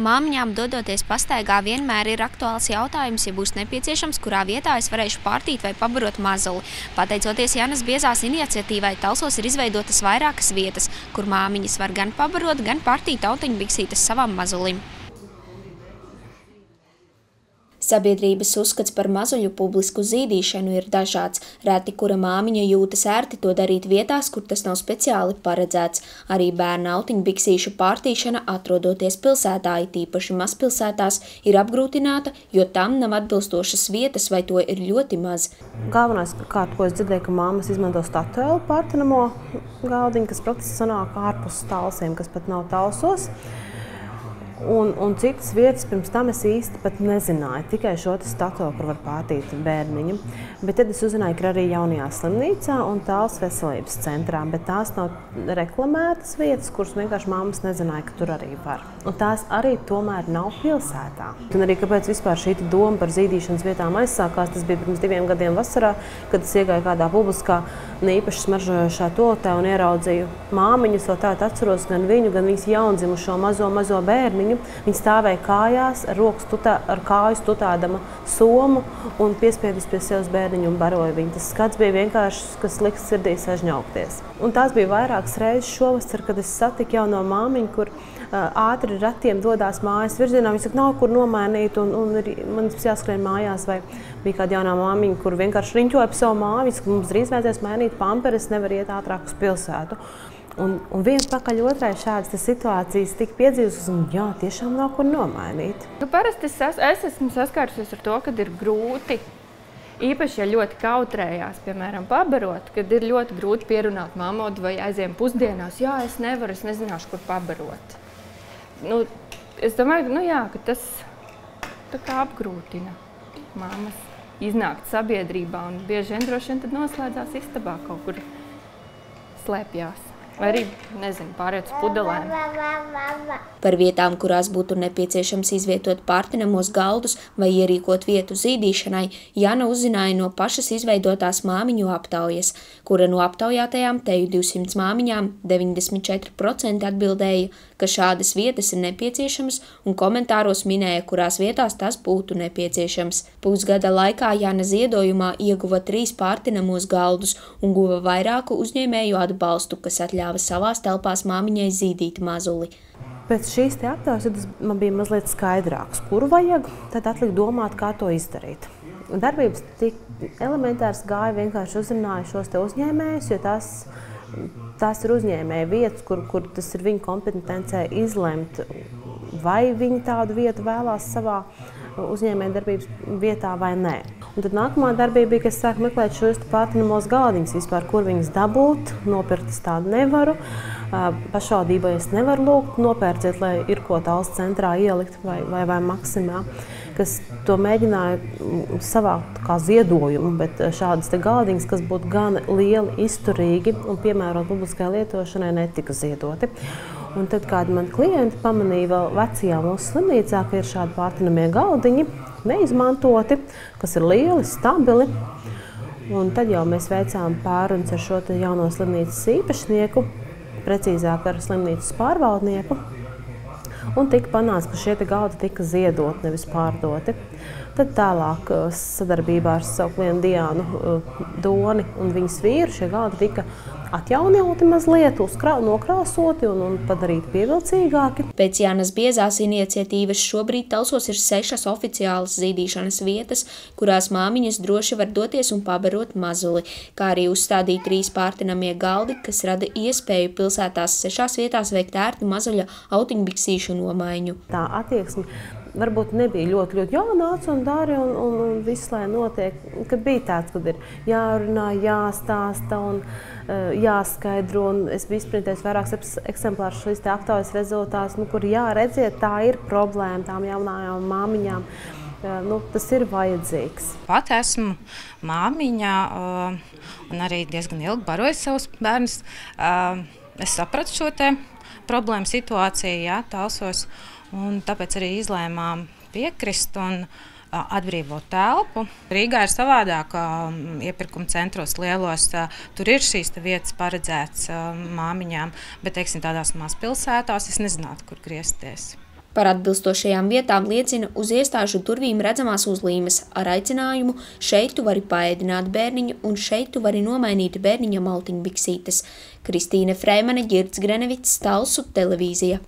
Māmiņām dodoties pastaigā vienmēr ir aktuāls jautājums, ja būs nepieciešams, kurā vietā es varēšu pārtīt vai pabarot mazuli. Pateicoties Janas Biezās iniciatīvai, Talsos ir izveidotas vairākas vietas, kur māmiņas var gan pabarot, gan pārtīt autiņbiksītes savam mazulim. Sabiedrības uzskats par mazuļu publisku zīdīšanu ir dažāds. Reti, kura māmiņa jūtas ērti to darīt vietās, kur tas nav speciāli paredzēts. Arī bērna autiņbiksīšu pārtīšana, atrodoties pilsētā, tīpaši mazpilsētās, ir apgrūtināta, jo tam nav atbilstošas vietas vai to ir ļoti maz. Galvenais, ko es dzirdēju, ka māmas izmanto statuēlu pārtinamo galdiņu, kas praktiski sanāk ārpus Talsiem, kas pat nav Talsos. Un citas vietas pirms tam es īsti pat nezināju, tikai šo statuēlu, kur var pārtīt bērniņu. Bet tad es uzzināju, ka arī jaunajā slimnīcā un Talsu veselības centrā, bet tās nav reklamētas vietas, kuras vienkārši māmas nezināja, ka tur arī var. Un tās arī tomēr nav pilsētā. Un arī kāpēc vispār šī doma par zīdīšanas vietām aizsākās, tas bija pirms 2 gadiem vasarā, kad es iegāju kādā publiskā neīpaši smaržojošā toaletē un ieraudzīju māmiņas, vēl tādu atceros gan viņu, gan viņas jaundzimušo mazo bērniņu. Viņa stāvēja kājās, ar kāju stutādama somu un piespiedus pie sevis bērniņu un baroja viņu. Tas skats bija vienkārši, kas liks sirdī sažņaukties. Un tās bija vairākas reizes šovasar, kad es satiku jauno māmiņu, kur ātri ratiem dodās mājas virzienā. Viņa saka, nav kur nomainīt un man jāskrien mājās. Vai bija kāda jaunā māmiņa, kur vienkārši riņķoja pa savu māju. Viņa saka, mums drīz vajadzēs mainīt pamperes, nevar iet ātrāk uz pilsētu. Un viens pakaļ otrai šādas situācijas tika piedzīvotas, un jā, tiešām nav kur nomainīt. Parasti es esmu saskārusies ar to, kad ir grūti, īpaši, ja ļoti kautrējās, piemēram, pabarot, kad ir ļoti grūti pierunāt māmodu vai aiziem pusdienās, jā, es nevaru, es nezināšu, kur pabarot. Es domāju, ka tas tā kā apgrūtina māmas iznākt sabiedrībā, un bieži vien droši vien tad noslēdzās istabā kaut kur slēpjās. Vai arī, nezinu, pāriet uz pudelēm. Par vietām, kurās būtu nepieciešams izvietot pārtinamos galdus vai ierīkot vietu zīdīšanai, Jana uzzināja no pašas izveidotās māmiņu aptaujas, kura no aptaujātajām teju 200 māmiņām 94% atbildēja, ka šādas vietas ir nepieciešamas, un komentāros minēja, kurās vietās tas būtu nepieciešams. Pusgada laikā Jana ziedojumā ieguva 3 pārtinamos galdus un guva vairāku uzņēmēju atbalstu, kas atļāva savās telpās māmiņai zīdīt mazuli. Pēc šīs aptaujas man bija mazliet skaidrāks, kuru vajag, tad atlika domāt, kā to izdarīt. Darbības tik elementārs gāja vienkārši uzrunāja šos te uzņēmējus, jo tās ir uzņēmēja vietas, kur tas ir viņu kompetencē izlemt, vai viņi tādu vietu vēlās savā uzņēmēja darbības vietā vai nē. Un tad nākamā darbība bija, ka es sāku meklēt šos pārtinamos galdiņus vispār, kur viņas dabūt, nopirkt es tādu nevaru. Pašvaldībai es nevaru lūgt, nopērciet, lai ir ko Talsu centrā ielikt vai Maksimā, kas to mēģināja savākt kā ziedojumu, bet šādas te galdiņas, kas būtu gan lieli, izturīgi un piemērot publiskai lietošanai, netika ziedoti. Un tad kādi mani klienti pamanīja vēl vecajā mūsu slimnīcā, ka ir šādi pārtinamie galdiņi, neizmantoti, kas ir lieli, stabili. Un tad jau mēs veicām pārunas ar šo jauno slimnīcas īpašnieku, precīzāk ar slimnīcas pārvaldnieku. Un tika panāca, ka šie galdi tika ziedoti, nevis pārdoti. Tad tālāk sadarbībā ar savu klientu Diānu Doni un viņas vīru šie galdi tika atjaunoti mazliet, nokrāsoti un padarīti pievilcīgāki. Pēc Janas Biezās iniciatīvas šobrīd Talsos ir 6 oficiālas zīdīšanas vietas, kurās māmiņas droši var doties un pabarot mazuli, kā arī uzstādīt 3 pārtinamie galdi, kas rada iespēju pilsētās 6 vietās veikt ērtu mazuļa autiņbiksīšu nomaiņu. Tā attieksme varbūt nebija ļoti jānāc un dari un viss, lai notiek. Kad bija tāds, kad ir jārunā, jāstāsta un jāskaidro. Un es biju izprintējis vairākus eksemplārus šīs aptaujas rezultātus, kur redziet, tā ir problēma tām jaunajām māmiņām. Tas ir vajadzīgs. Pat esmu māmiņa un arī diezgan ilgi baroju savus bērnus. Es sapratu šo te problēmu situāciju, Talsos. Un tāpēc arī izlēmām piekrist un atbrīvot telpu. Rīgā ir savādāk iepirkuma centros lielos. Tur ir šīs vietas paredzētas māmiņām, bet, teiksim, tādās mazpilsētās es nezinātu, kur griezties. Par atbilstošajām vietām liecina uz iestāžu durvīm redzamās uzlīmes ar aicinājumu šeit tu vari paēdināt bērniņu un šeit tu vari nomainīt bērniņa maltiņbiksītes. Kristīne Freimane, Girts Grenevits, Talsu televīzija.